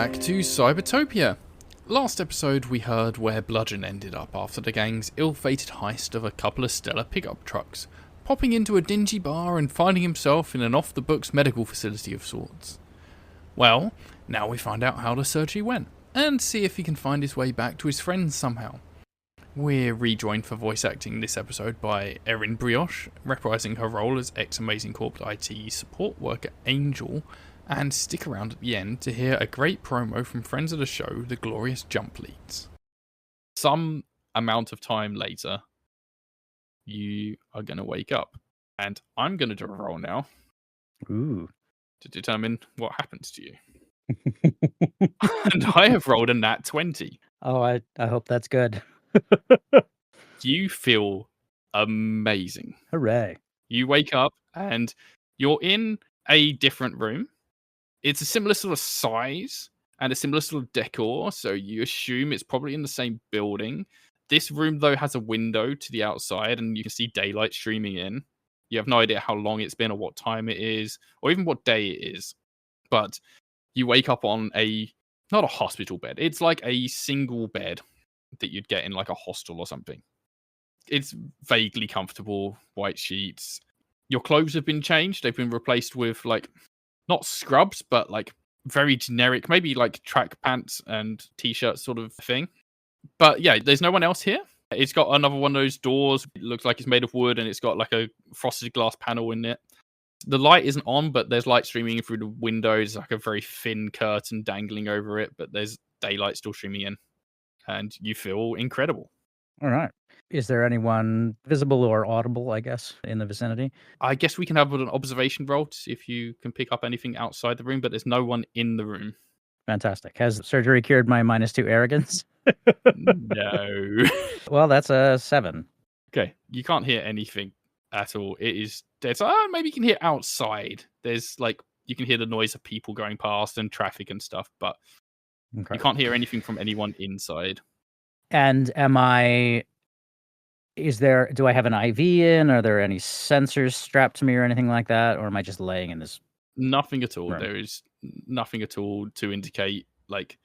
back to Cybertopia. Last episode we heard where Bludgeon ended up after the gang's ill-fated heist of a couple of stellar pickup trucks, popping into a dingy bar and finding himself in an off-the-books medical facility of sorts. Well, now we find out how the surgery went, and see if he can find his way back to his friends somehow. We're rejoined for voice acting this episode by Erin Brioche, reprising her role as ex-Amazing Corp IT support worker Angel, and stick around at the end to hear a great promo from friends of the show, the Glorious Jump Leads. Some amount of time later, you are going to wake up, and I'm going to do a roll now. Ooh. To determine what happens to you. And I have rolled a nat 20. Oh, I hope that's good. You feel amazing. Hooray. You wake up and you're in a different room. It's a similar sort of size and a similar sort of decor, so you assume it's probably in the same building. This room, though, has a window to the outside, and you can see daylight streaming in. You have no idea how long it's been or what time it is, or even what day it is. But you wake up on not a hospital bed. It's like a single bed that you'd get in like a hostel or something. It's vaguely comfortable, white sheets. Your clothes have been changed. They've been replaced with like, not scrubs, but like very generic, maybe like track pants and t-shirt sort of thing. But yeah, there's no one else here. It's got another one of those doors. It looks like it's made of wood and it's got like a frosted glass panel in it. The light isn't on, but there's light streaming in through the windows, like a very thin curtain dangling over it, but there's daylight still streaming in. And you feel incredible. All right. Is there anyone visible or audible, I guess, in the vicinity? I guess we can have an observation roll to see if you can pick up anything outside the room, but there's no one in the room. Fantastic. Has surgery cured my -2 arrogance? No. Well, that's a 7. Okay. You can't hear anything at all. It is dead. So maybe you can hear outside. There's like, you can hear the noise of people going past and traffic and stuff, but Okay. you can't hear anything from anyone inside. And do I have an IV in? Are there any sensors strapped to me or anything like that? Or am I just laying in this? Nothing at all. Right. There is nothing at all to indicate like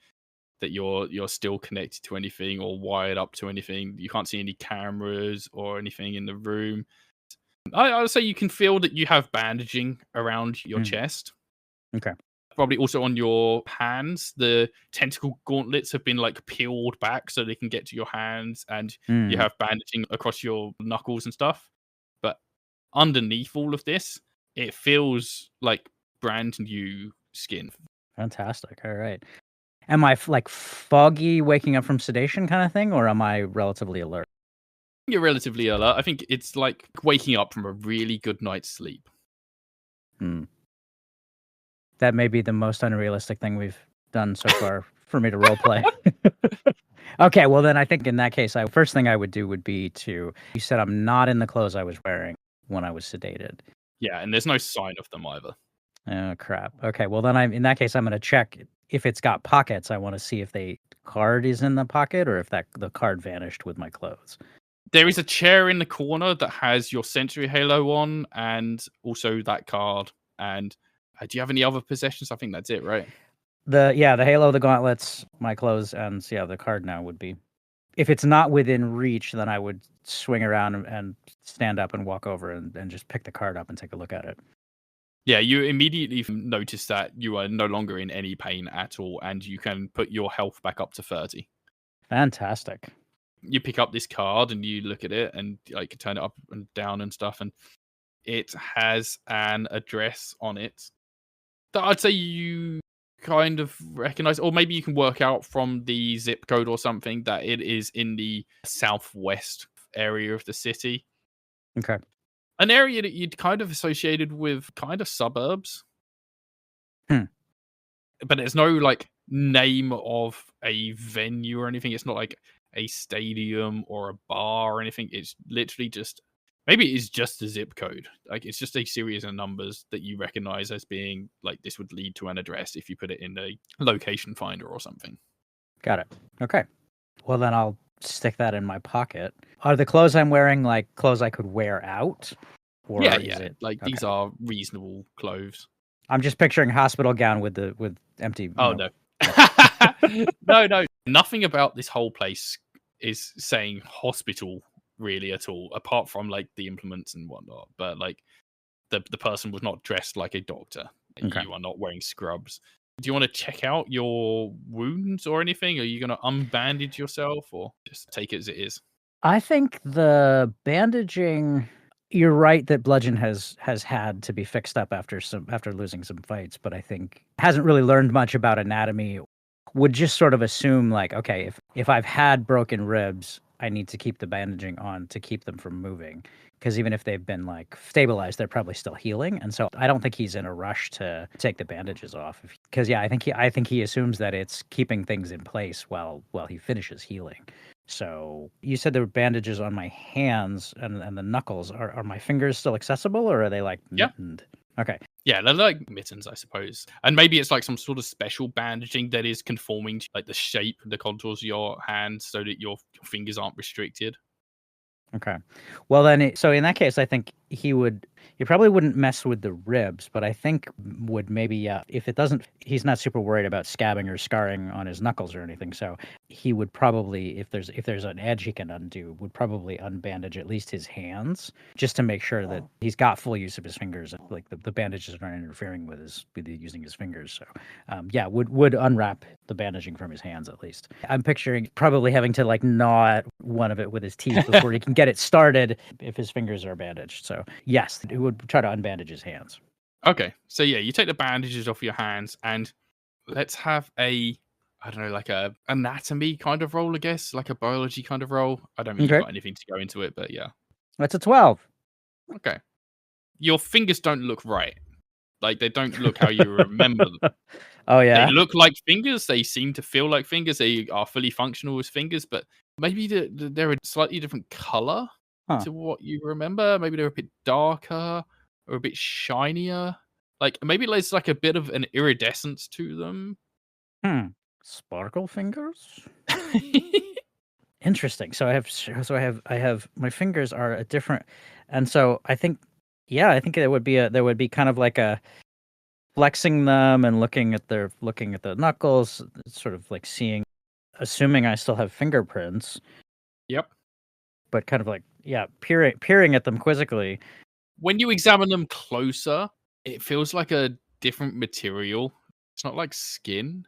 that you're still connected to anything or wired up to anything. You can't see any cameras or anything in the room. I would say you can feel that you have bandaging around your chest. Okay. Probably also on your hands. The tentacle gauntlets have been like peeled back so they can get to your hands, and you have bandaging across your knuckles and stuff. But underneath all of this, it feels like brand new skin. Fantastic. All right. Am I like foggy waking up from sedation kind of thing, or am I relatively alert? You're relatively alert. I think it's like waking up from a really good night's sleep. That may be the most unrealistic thing we've done so far for me to roleplay. Okay, well then I think in that case, first thing I would do would be you said I'm not in the clothes I was wearing when I was sedated. Yeah, and there's no sign of them either. Oh, crap. Okay, well then in that case, I'm going to check if it's got pockets. I want to see if the card is in the pocket or if the card vanished with my clothes. There is a chair in the corner that has your Sentry Halo on and also that card. And do you have any other possessions? I think that's it, right? The Halo, the gauntlets, my clothes, and the card now would be. If it's not within reach, then I would swing around and stand up and walk over and just pick the card up and take a look at it. Yeah, you immediately notice that you are no longer in any pain at all, and you can put your health back up to 30. Fantastic. You pick up this card and you look at it and like turn it up and down and stuff, and it has an address on it that I'd say you kind of recognize, or maybe you can work out from the zip code or something that it is in the southwest area of the city. Okay. An area that you'd kind of associated with kind of suburbs. But there's no like name of a venue or anything. It's not like a stadium or a bar or anything. It's literally just, maybe it is just a zip code. Like it's just a series of numbers that you recognize as being like, this would lead to an address if you put it in a location finder or something. Got it. Okay. Well, then I'll stick that in my pocket. Are the clothes I'm wearing like clothes I could wear out? Or Yeah. These are reasonable clothes. I'm just picturing hospital gown with empty. Oh, no. No. Nothing about this whole place is saying hospital really at all, apart from like the implements and whatnot. But like the person was not dressed like a doctor. Okay. You are not wearing scrubs. Do you want to check out your wounds or anything? Are you going to unbandage yourself or just take it as it is? I think the bandaging. You're right that Bludgeon has had to be fixed up after losing some fights, but I think hasn't really learned much about anatomy. Would just sort of assume like, okay, if I've had broken ribs, I need to keep the bandaging on to keep them from moving. Because even if they've been like stabilized, they're probably still healing, and so I don't think he's in a rush to take the bandages off. Because yeah, I think he assumes that it's keeping things in place while he finishes healing. So you said there were bandages on my hands and the knuckles. Are my fingers still accessible, or are they like Yeah. mittened? Okay. Yeah, they're like mittens, I suppose. And maybe it's like some sort of special bandaging that is conforming to like the shape, the contours of your hand so that your fingers aren't restricted. Okay. Well, then, so in that case, I think he probably wouldn't mess with the ribs, but I think would maybe, if it doesn't, he's not super worried about scabbing or scarring on his knuckles or anything. So he would probably, if there's an edge he can undo, would probably unbandage at least his hands just to make sure that he's got full use of his fingers. Like the bandages aren't interfering with using his fingers. So, yeah, would unwrap the bandaging from his hands at least. I'm picturing probably having to like gnaw at one of it with his teeth before he can get it started if his fingers are bandaged. So yes, it would try to unbandage his hands. Okay. So yeah, you take the bandages off your hands and let's have I don't know, like a anatomy kind of roll, I guess, like a biology kind of roll. I don't think you've got anything to go into it, but yeah. That's a 12. Okay. Your fingers don't look right. Like they don't look how you remember them. Oh yeah. They look like fingers. They seem to feel like fingers. They are fully functional as fingers, but maybe they're a slightly different color to what you remember. Maybe they're a bit darker or a bit shinier. Like maybe there's like a bit of an iridescence to them. Sparkle fingers? Interesting. So I have my fingers are a different, and so I think there would be kind of like a flexing them and looking at the knuckles, sort of like assuming I still have fingerprints. Yep. But kind of like, yeah, peering at them quizzically. When you examine them closer, it feels like a different material. It's not like skin.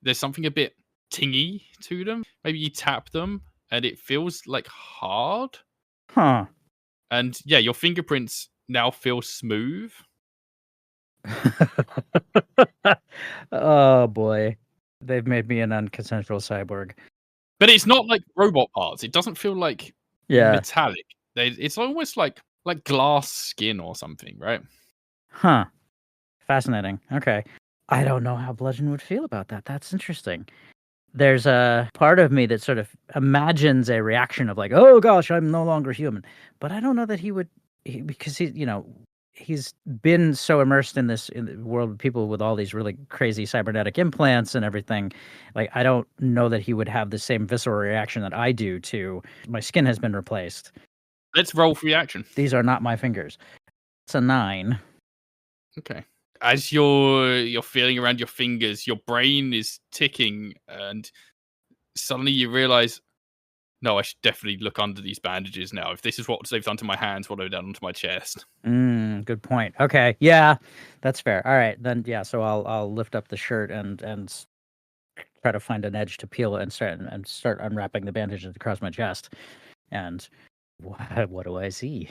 There's something a bit tingy to them. Maybe you tap them and it feels like hard. Huh. And yeah, your fingerprints now feel smooth. Oh boy. They've made me an unconsensual cyborg. But it's not like robot parts. It doesn't feel like metallic. It's almost like glass skin or something, right? Huh. Fascinating. Okay. I don't know how Bludgeon would feel about that. That's interesting. There's a part of me that sort of imagines a reaction of like, oh gosh, I'm no longer human. But I don't know that he would, because he's been so immersed in the world of people with all these really crazy cybernetic implants and everything. Like, I don't know that he would have the same visceral reaction that I do to my skin has been replaced. Let's roll for reaction. These are not my fingers. It's a 9. Okay. As you're feeling around your fingers, your brain is ticking, and suddenly you realize, no, I should definitely look under these bandages now. If this is what they've done to my hands, what have they done to my chest? Good point. Okay, yeah, that's fair. All right, then, yeah. So I'll lift up the shirt and try to find an edge to peel and start unwrapping the bandages across my chest. And what do I see?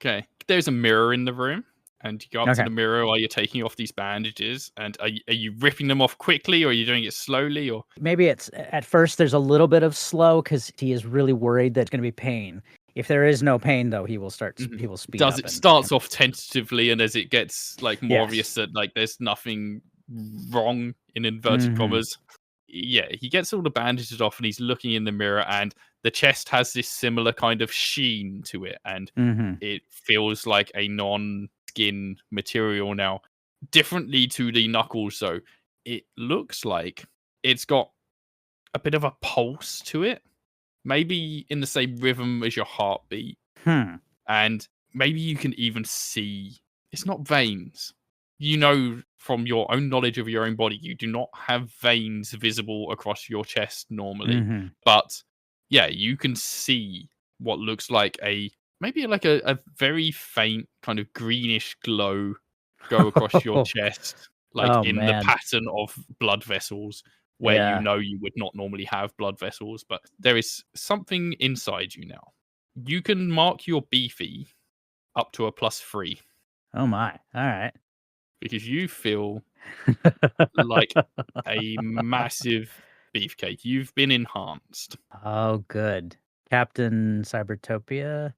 Okay, there's a mirror in the room. And you go up to the mirror while you're taking off these bandages. And are you ripping them off quickly, or are you doing it slowly? Or maybe it's at first there's a little bit of slow because he is really worried that it's going to be pain. If there is no pain, though, he will speed up. It starts off tentatively, and as it gets like more obvious that like there's nothing wrong in inverted commas, yeah, he gets all the bandages off and he's looking in the mirror, and the chest has this similar kind of sheen to it, and it feels like a non-skin material now. Differently to the knuckles, though, it looks like it's got a bit of a pulse to it, maybe in the same rhythm as your heartbeat. And maybe you can even see, it's not veins, you know from your own knowledge of your own body, you do not have veins visible across your chest normally. Mm-hmm. But yeah, you can see what looks like maybe like a very faint kind of greenish glow go across your chest, like Oh in the man. pattern of blood vessels where you Yeah. know you would not normally have blood vessels, but there is something inside you now. You can mark your beefy up to a +3 Oh my. All right. because you feel like a massive beefcake. You've been enhanced. Oh, good. Captain Cybertopia.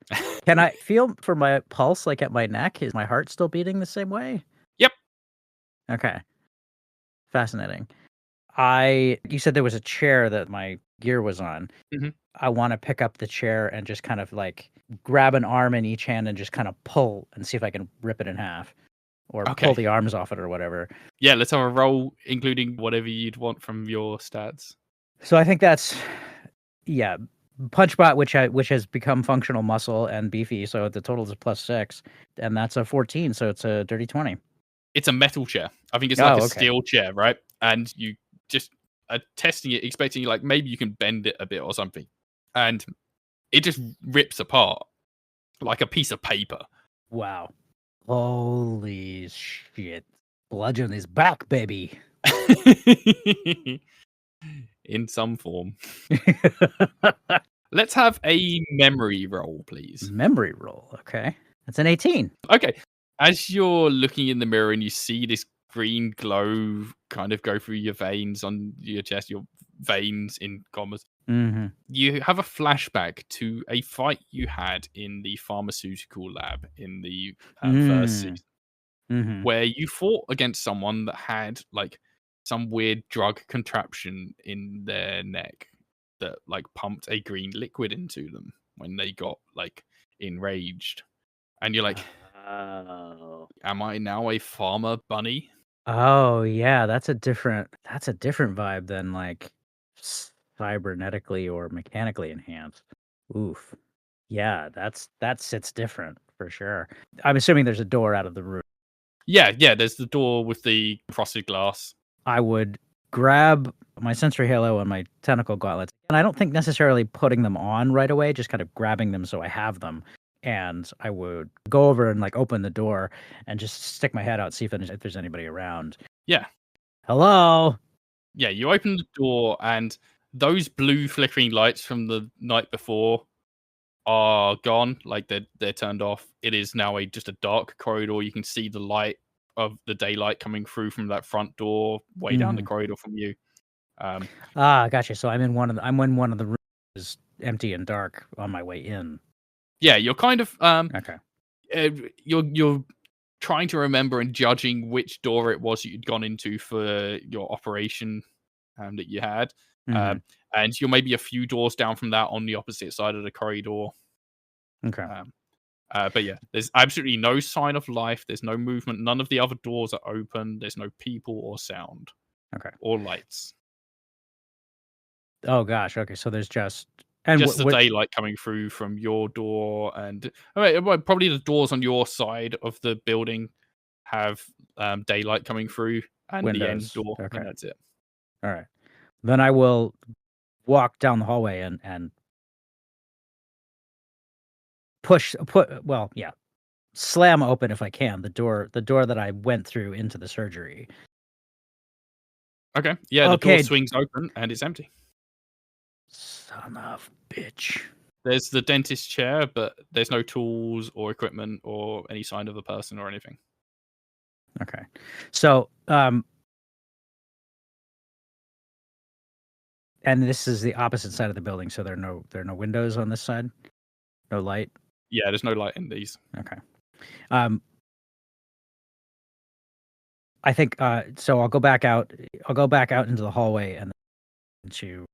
Can I feel for my pulse, like, at my neck? Is my heart still beating the same way? Yep. Okay. Fascinating. You said there was a chair that my gear was on. Mhm. I wanna pick up the chair and just kind of, like, grab an arm in each hand and just kinda pull and see if I can rip it in half or pull Okay. the arms off it or whatever. Yeah, let's have a roll, including whatever you'd want from your stats. So I think that's yeah, Punchbot, which has become functional muscle and beefy, so the total is a +6, and that's a 14, so it's a dirty 20. It's a metal chair. I think it's like Oh, a okay. steel chair, right? And you just are testing it, expecting like maybe you can bend it a bit or something. And it just rips apart like a piece of paper. Wow. Holy shit. Bludgeon is back, baby. In some form. Let's have a memory roll, please. Memory roll, okay. That's an 18. Okay. As you're looking in the mirror and you see this green glow kind of go through your veins on your chest, your veins in commas, Mhm. you have a flashback to a fight you had in the pharmaceutical lab in the first season, Mhm. where you fought against someone that had like some weird drug contraption in their neck that like pumped a green liquid into them when they got like enraged. And you're like, Oh. am I now a farmer bunny? Oh, yeah, that's a different vibe than, like, cybernetically or mechanically enhanced. Oof. Yeah, that sits different for sure. I'm assuming there's a door out of the room. Yeah, there's the door with the frosted glass. I would grab my sensory halo and my tentacle gauntlets, and I don't think necessarily putting them on right away, just kind of grabbing them so I have them, and I would go over and, like, open the door and just stick my head out, see if there's anybody around. Yeah. "Hello?" Yeah, you open the door and those blue flickering lights from the night before are gone. Like they're turned off. It is now just a dark corridor. You can see the light of the daylight coming through from that front door way down the Mhm. corridor from you. Gotcha, so I'm in one of the rooms empty and dark on my way in. Yeah, you're kind of Okay. you're trying to remember and judging which door it was you'd gone into for your operation that you had. Mhm. And you're maybe a few doors down from that on the opposite side of the corridor. Okay. Um, but yeah, there's absolutely no sign of life. There's no movement. None of the other doors are open. There's no people or sound Okay. or lights. Oh gosh, okay, so there's just and Just the what daylight coming through from your door, and well, probably the doors on your side of the building have daylight coming through, and the end windows. door, Okay. and that's it. Alright. Then I will walk down the hallway and slam open if I can the door that I went through into the surgery. Okay, yeah, the door Okay. swings open and it's empty. Son of bitch. There's the dentist chair, but there's no tools or equipment or any sign of a person or anything. Okay. So, and this is the opposite side of the building, so there are no windows on this side? No light? Yeah, there's no light in these. Okay. Um, I think, so I'll go back out into the hallway and to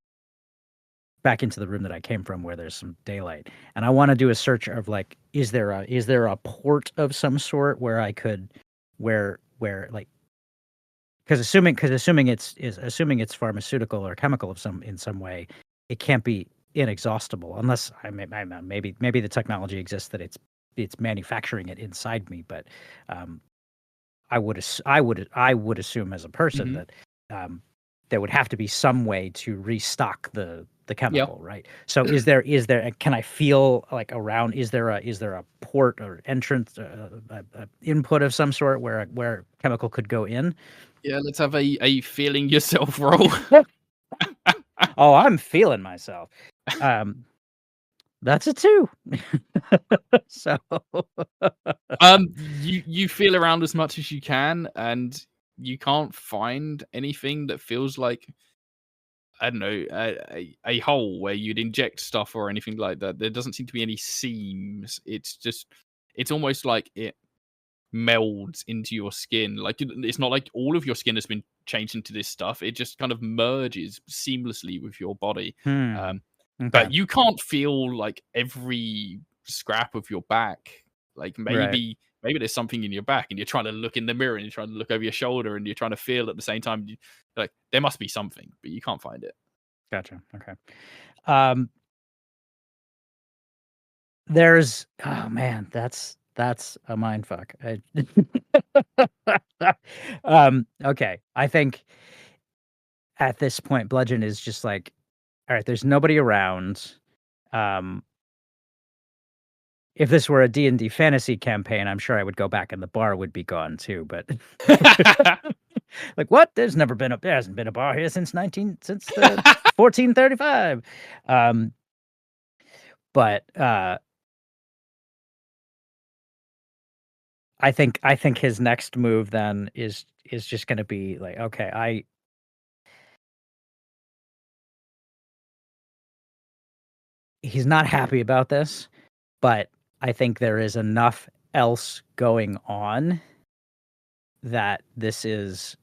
back into the room that I came from where there's some daylight. And I wanna do a search of, like, is there a port of some sort where I could like, because assuming it's pharmaceutical or chemical in some way, it can't be inexhaustible unless maybe the technology exists that it's manufacturing it inside me, but, um, I would assume as a person that there would have to be some way to restock the chemical, right? So is there can I feel like around, is there a port or entrance, input of some sort where chemical could go in? Yeah, let's have a feeling yourself roll. Oh, I'm feeling myself. That's a 2. So You feel around as much as you can, and you can't find anything that feels like, I don't know, a hole where you'd inject stuff or anything like that. There doesn't seem to be any seams. It's almost like it melds into your skin. Like, it's not like all of your skin has been changed into this stuff. It just kind of merges seamlessly with your body. Um, Okay. but you can't feel like every scrap of your back. Like, Right. maybe there's something in your back and you're trying to look in the mirror and you're trying to look over your shoulder and you're trying to feel at the same time. Like, there must be something, but you can't find it. Gotcha. Okay. There's oh man, that's a mind fuck. Okay. I think at this point, Bludgeon is just like, all right, there's nobody around. If this were a D&D fantasy campaign, I'm sure I would go back and the bar would be gone too, but like, what? There hasn't been a bar here since 1435. But I think his next move then is just going to be like, okay, he's not happy about this, but I think there is enough else going on that this is.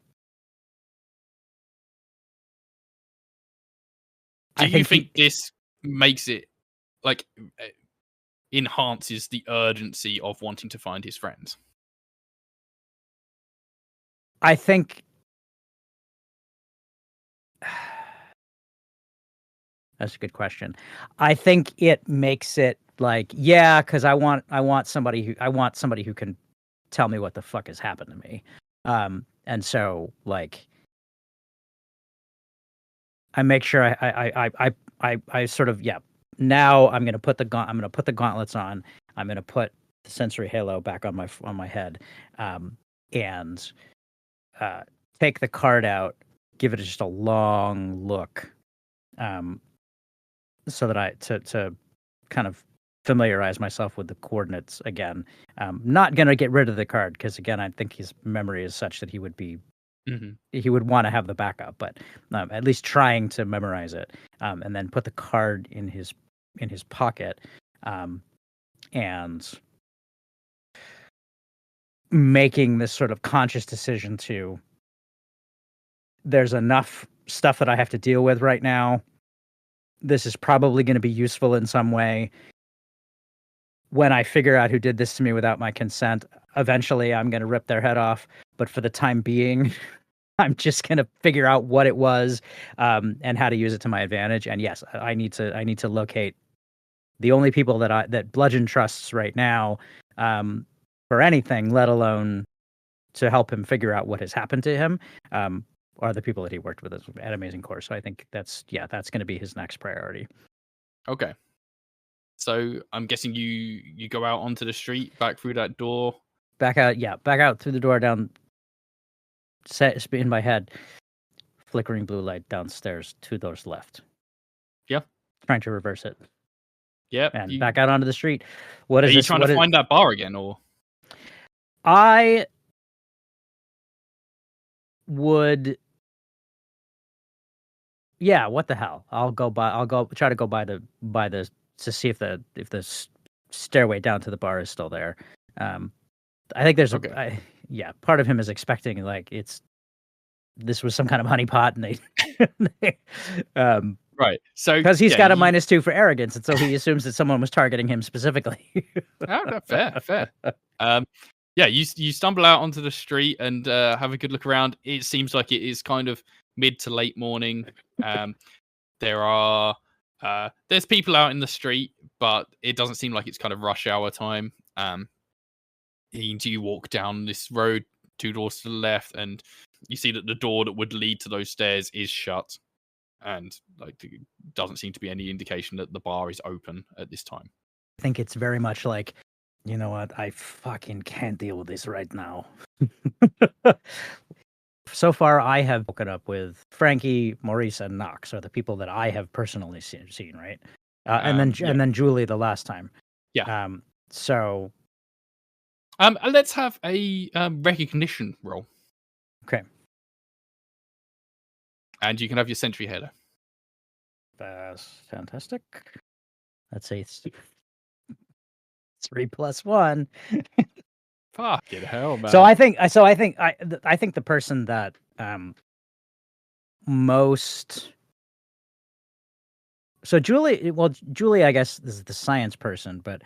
Do you think this makes it, like, enhances the urgency of wanting to find his friends? I think that's a good question. I think it makes it like, yeah, because I want somebody who can tell me what the fuck has happened to me. And so like I make sure I sort of, yeah. Now I'm gonna put the gauntlets on. I'm gonna put the sensory halo back on my head, and take the card out, give it just a long look, so that I to kind of familiarize myself with the coordinates again. Not gonna get rid of the card because again, I think his memory is such that he would be. He would want to have the backup, but at least trying to memorize it, and then put the card in his pocket, and making this sort of conscious decision to, there's enough stuff that I have to deal with right now. This is probably going to be useful in some way. When I figure out who did this to me without my consent, eventually I'm going to rip their head off. But for the time being, I'm just going to figure out what it was, and how to use it to my advantage. And yes, I need to locate the only people that Bludgeon trusts right now, for anything, let alone to help him figure out what has happened to him, are the people that he worked with at Amazing Course. So I think that's going to be his next priority. Okay. So I'm guessing you go out onto the street, back through that door. Back out through the door, down, in my head, flickering blue light downstairs, 2 doors left. Yeah. Trying to reverse it. Yeah. And back out onto the street. What is Are you this? trying to find that bar again, or? I would. Yeah, what the hell? I'll go try to go by the to see if the stairway down to the bar is still there. I think there's part of him is expecting like this was some kind of honeypot, and they right. So because he's got a -2 for arrogance, and so he assumes that someone was targeting him specifically. Fair. Yeah, you stumble out onto the street and have a good look around. It seems like it is kind of mid to late morning. There's people out in the street, but it doesn't seem like it's kind of rush hour time. You walk down this road 2 doors to the left, and you see that the door that would lead to those stairs is shut, and like doesn't seem to be any indication that the bar is open at this time. I think it's very much like, you know what, I fucking can't deal with this right now. So far, I have woken up with Frankie, Maurice, and Knox are the people that I have personally seen, right? And then Julie the last time. Yeah. So. Let's have a recognition roll. Okay. And you can have your sentry header. That's fantastic. Let's say it's 3 + 1. Fucking hell, man. So I think the person that most. So Julie, I guess, is the science person, but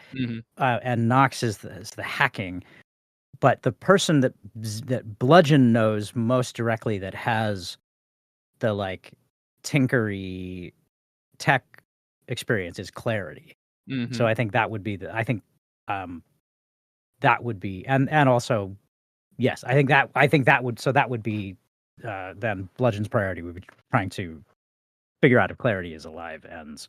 and Knox is the hacking. But the person that Bludgeon knows most directly, that has the like tinkery tech experience, is Clarity. So I think that would be that would be, and also, yes, I think that would be then Bludgeon's priority would be trying to figure out if Clarity is alive and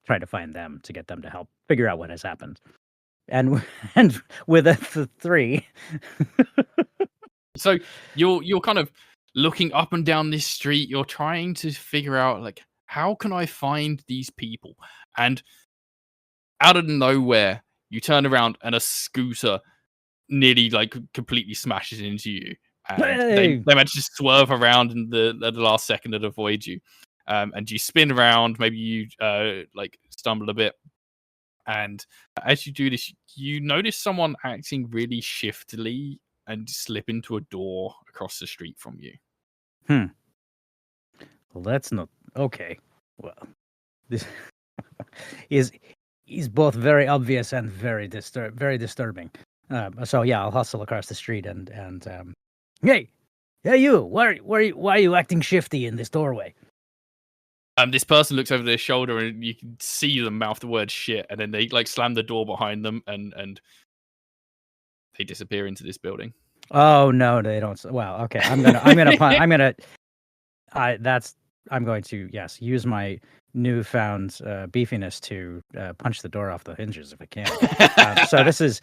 try to find them to get them to help figure out what has happened. And with a 3. So you're kind of looking up and down this street. You're trying to figure out, like, how can I find these people? And out of nowhere, you turn around and a scooter nearly like completely smashes into you. And they manage to swerve around in the last second and avoid you. And you spin around. Maybe you like stumble a bit. And as you do this, you notice someone acting really shiftily and slip into a door across the street from you. Well, that's not okay. Well, this is both very obvious and very disturbing. So yeah, I'll hustle across the street and hey, you! Why are you acting shifty in this doorway? This person looks over their shoulder and you can see them mouth the word shit, and then they like slam the door behind them and they disappear into this building. Oh no, they don't. Well, okay, I'm gonna yes, use my newfound beefiness to punch the door off the hinges if I can. So this is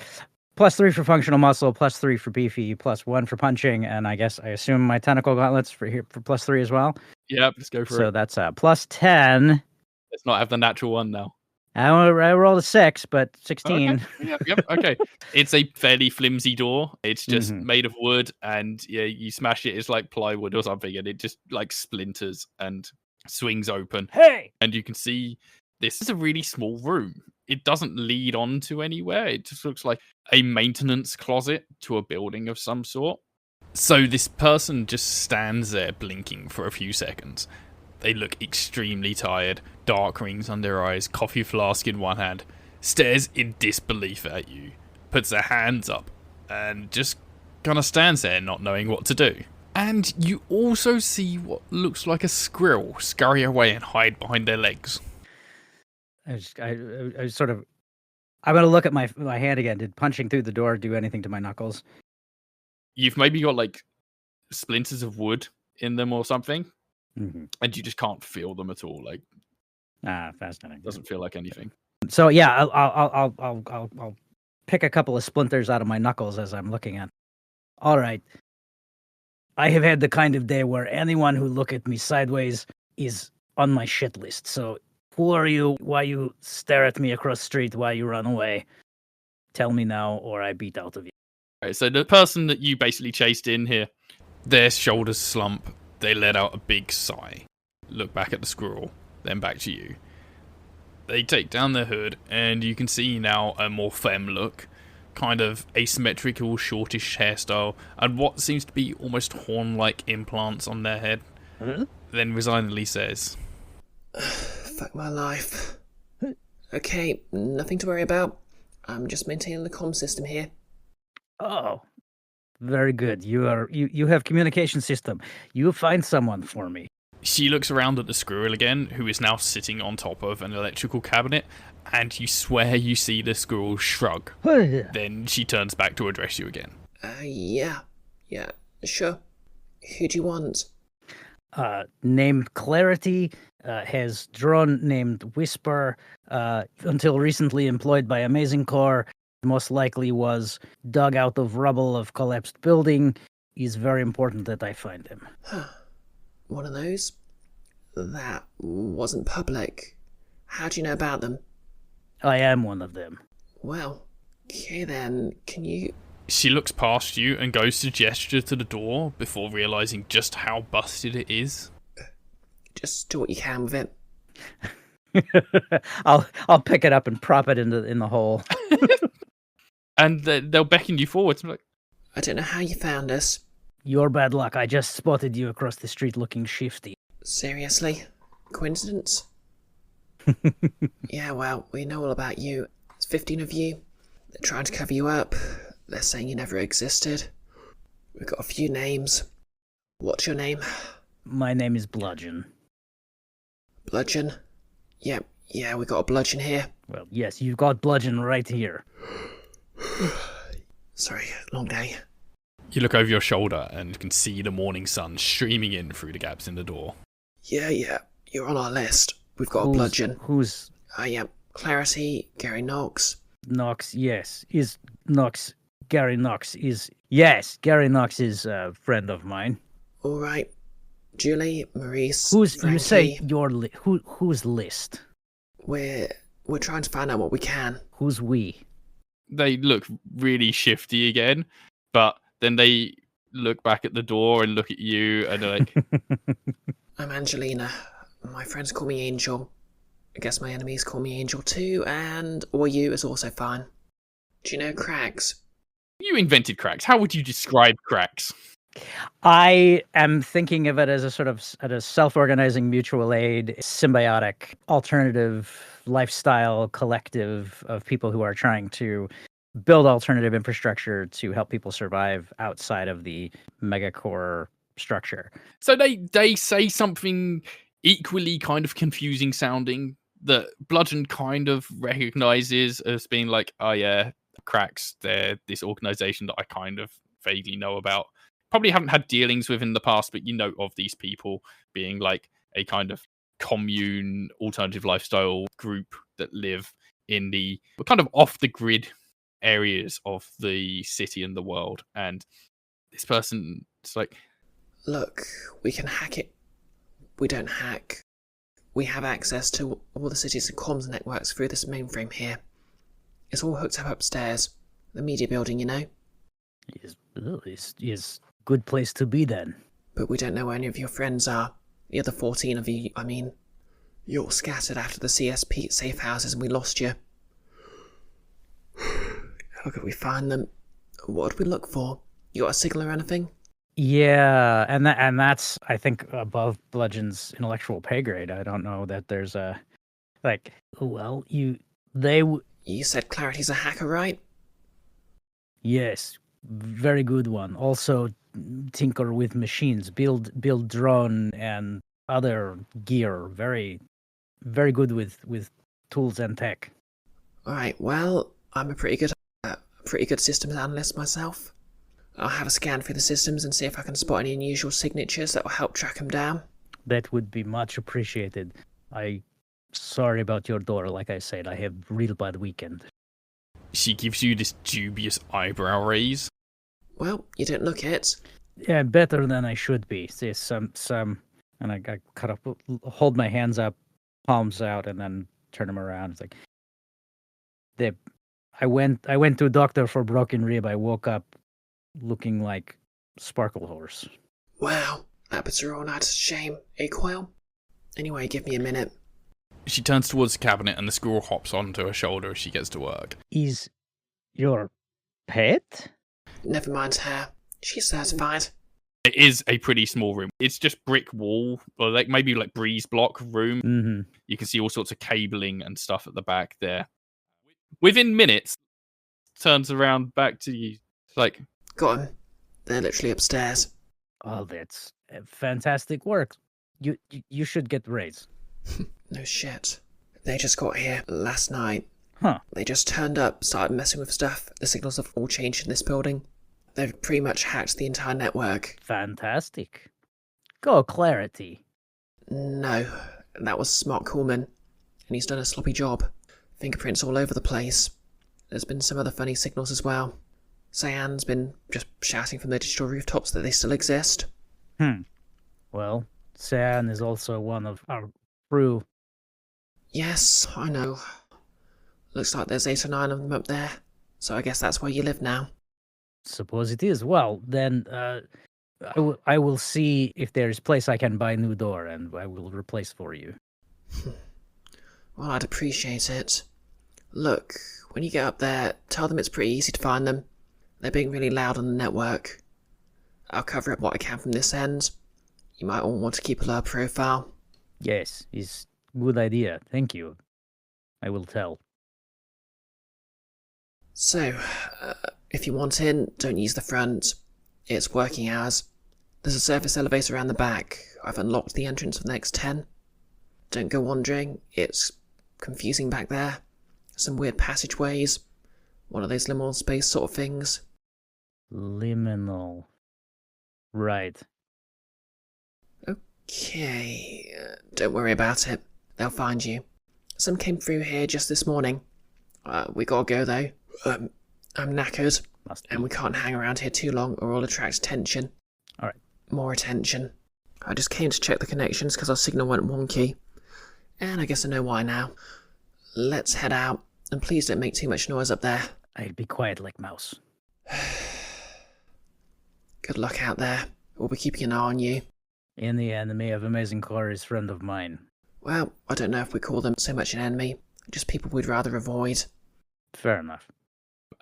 +3 for functional muscle, +3 for beefy, +1 for punching, and I assume my tentacle gauntlets for +3 as well. Yep, let's go for it. So that's +10. Let's not have the natural one now. I rolled a 6, but 16. Okay. Yep. Okay. It's a fairly flimsy door. It's just made of wood, and yeah, you smash it. It's like plywood or something, and it just like splinters and swings open. Hey! And you can see this is a really small room. It doesn't lead on to anywhere. It just looks like a maintenance closet to a building of some sort. So this person just stands there blinking for a few seconds. They look extremely tired, dark rings under their eyes, coffee flask in one hand, stares in disbelief at you, puts their hands up, and just kind of stands there not knowing what to do. And you also see what looks like a squirrel scurry away and hide behind their legs. I'm going to look at my hand again. Did punching through the door do anything to my knuckles? You've maybe got like splinters of wood in them or something. And you just can't feel them at all. Like, fascinating. Doesn't feel like anything. So yeah, I'll pick a couple of splinters out of my knuckles as I'm looking at. All right, I have had the kind of day where anyone who look at me sideways is on my shit list. So who are you? Why you stare at me across the street? Why you run away? Tell me now, or I beat out of you. Right, so the person that you basically chased in here, their shoulders slump. They let out a big sigh, look back at the squirrel, then back to you. They take down their hood, and you can see now a more femme look, kind of asymmetrical, shortish hairstyle, and what seems to be almost horn-like implants on their head. Then resignedly says, Fuck my life. Okay, nothing to worry about. I'm just maintaining the comm system here. Oh. Very good. You have communication system. You find someone for me. She looks around at the squirrel again, who is now sitting on top of an electrical cabinet, and you swear you see the squirrel shrug. Then she turns back to address you again. Yeah. Yeah, sure. Who do you want? Named Clarity, has drone named Whisper, until recently employed by Amazing Core, most likely was dug out of rubble of collapsed building. Is very important that I find him. Huh. One of those? That wasn't public. How do you know about them? I am one of them. Well, okay then, can you... She looks past you and goes to gesture to the door before realizing just how busted it is. Just do what you can with it. I'll pick it up and prop it in the hole. And they'll beckon you forward. I'm like, I don't know how you found us. Your bad luck. I just spotted you across the street looking shifty. Seriously? Coincidence? Yeah, well, we know all about you. It's 15 of you. They're trying to cover you up. They're saying you never existed. We've got a few names. What's your name? My name is Bludgeon. Bludgeon? Yeah, we got a bludgeon here. Well, yes, you've got Bludgeon right here. Sorry, long day. you look over your shoulder and can see the morning sun streaming in through the gaps in the door. Yeah, you're on our list. We've got a bludgeon. Who's... Yeah, Clarity, Gary Knox. Knox, yes. Is Knox... Gary Knox is... Yes, Gary Knox is a friend of mine. All right. Julie, Maurice, Who's... Frankie. You say your... whose list? We're trying to find out what we can. Who's we? They look really shifty again, but then they look back at the door and look at you and they're like... I'm Angelina. My friends call me Angel. I guess my enemies call me Angel too, or you is also fine. Do you know Cracks? You invented Cracks. How would you describe Cracks? I am thinking of it as a sort of a self-organizing mutual aid, symbiotic, alternative lifestyle collective of people who are trying to build alternative infrastructure to help people survive outside of the megacore structure. So they say something equally kind of confusing sounding that Bludgeon kind of recognizes as being like, oh yeah, Cracks, they're this organization that I kind of vaguely know about. Probably haven't had dealings with in the past, but you know of these people being like a kind of commune alternative lifestyle group that live in the kind of off the grid areas of the city and the world. And this person is like, look, we can hack it. We don't hack. We have access to all the city's comms networks through this mainframe here. It's all hooked up upstairs. The media building, you know? Is good place to be then. But we don't know where any of your friends are. The other 14 of you, I mean. You're all scattered after the CSP safe houses and we lost you. How could we find them? What would we look for? You got a signal or anything? Yeah, and that's, I think, above Bludgeon's intellectual pay grade. I don't know that there's a... Like, well, You said Clarity's a hacker, right? Yes, very good one. Also, tinker with machines, build drone and other gear. Very, very good with tools and tech. All right. Well, I'm a pretty good systems analyst myself. I'll have a scan through the systems and see if I can spot any unusual signatures that will help track them down. That would be much appreciated. Sorry about your door. Like I said, I have real bad weekend. she gives you this dubious eyebrow raise. Well, you didn't look it. Yeah, better than I should be. See, some, and I kind of hold my hands up, palms out, and then turn them around. It's like, I went to a doctor for broken rib. I woke up looking like Sparkle Horse. Wow, that puts her all out to shame, eh, Quail? Anyway, give me a minute. She turns towards the cabinet and the squirrel hops onto her shoulder as she gets to work. Is your pet? Never mind her. She's satisfied. It is a pretty small room. It's just brick wall, or maybe breeze block room. Mm-hmm. You can see all sorts of cabling and stuff at the back there. Within minutes, turns around back to you. It's like, got him. They're literally upstairs. Oh, that's fantastic work. You should get raised. No shit. They just got here last night. Huh. They just turned up, started messing with stuff. The signals have all changed in this building. They've pretty much hacked the entire network. Fantastic. Go Clarity. No, that was Smart Coolman, and he's done a sloppy job. Fingerprints all over the place. There's been some other funny signals as well. Cyan's been just shouting from the digital rooftops that they still exist. Well, Cyan is also one of our crew. Yes, I know. Looks like there's 8 or 9 of them up there, so I guess that's where you live now. Suppose it is. Well, then I will see if there's place I can buy a new door, and I will replace for you. Well, I'd appreciate it. Look, when you get up there, tell them it's pretty easy to find them. They're being really loud on the network. I'll cover up what I can from this end. You might all want to keep a low profile. Yes, it's good idea. Thank you. I will tell. So, if you want in, don't use the front. It's working hours. There's a surface elevator around the back. I've unlocked the entrance for the next 10. Don't go wandering. It's confusing back there. Some weird passageways. One of those liminal space sort of things. Liminal. Right. Okay. Don't worry about it. They'll find you. Some came through here just this morning. We gotta go though. I'm knackered. And we can't hang around here too long or we'll attract attention. Alright. More attention. I just came to check the connections because our signal went wonky. And I guess I know why now. Let's head out. And please don't make too much noise up there. I'll be quiet like mouse. Good luck out there. We'll be keeping an eye on you. In the enemy of Amazing Core is friend of mine. Well, I don't know if we call them so much an enemy. Just people we'd rather avoid. Fair enough.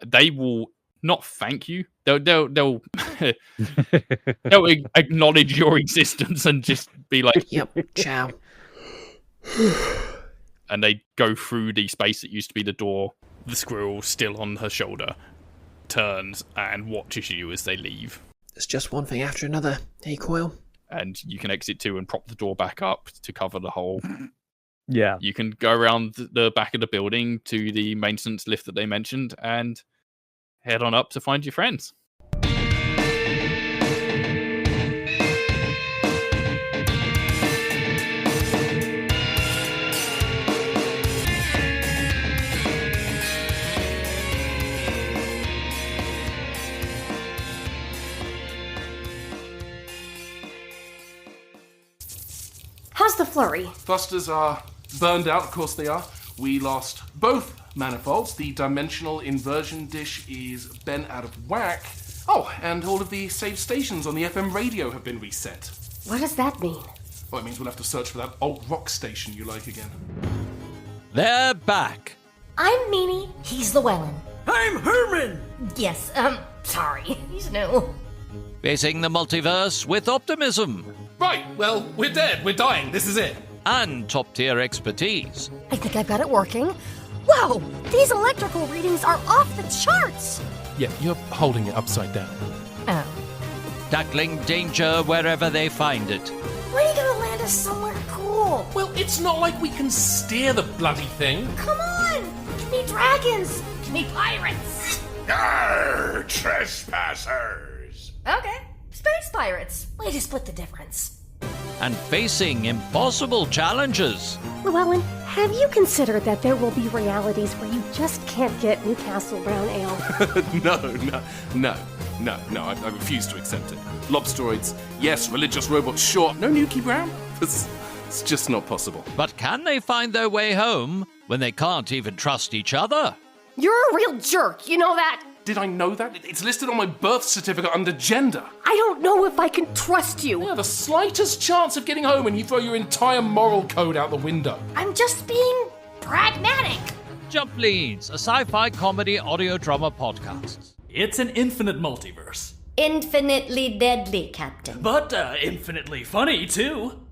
They will not thank you. They'll acknowledge your existence and just be like, "Yep, ciao." And they go through the space that used to be the door. The squirrel, still on her shoulder, turns and watches you as they leave. It's just one thing after another. Hey, Coil. And you can exit too and prop the door back up to cover the hole. Yeah. You can go around the back of the building to the maintenance lift that they mentioned and head on up to find your friends. How's the flurry? Thrusters are burned out, of course they are. We lost both manifolds. The dimensional inversion dish is bent out of whack. Oh, and all of the saved stations on the FM radio have been reset. What does that mean? Well, it means we'll have to search for that alt rock station you like again. They're back. I'm Meanie. He's Llewellyn. I'm Herman! Yes, sorry. He's new. Facing the multiverse with optimism Right, well, we're dead. We're dying. This is it. and top-tier expertise. I think I've got it working. Whoa! These electrical readings are off the charts! Yeah, you're holding it upside down. Oh. Tackling danger wherever they find it. When are you gonna land us somewhere cool? Well, it's not like we can steer the bloody thing. Come on! Give me dragons! Give me pirates! Arr, trespassers! Okay, space pirates. Way to split the difference. And facing impossible challenges. Llewellyn, have you considered that there will be realities where you just can't get Newcastle Brown Ale? No, I refuse to accept it. Lobsteroids, yes. Religious robots, sure. No Nuki Brown? It's just not possible. But can they find their way home when they can't even trust each other? You're a real jerk, you know that? Did I know that? It's listed on my birth certificate under gender. I don't know if I can trust you. Yeah, the slightest chance of getting home and you throw your entire moral code out the window. I'm just being pragmatic. Jump Leads, a sci-fi comedy audio drama podcast. It's an infinite multiverse. Infinitely deadly, Captain. But infinitely funny, too.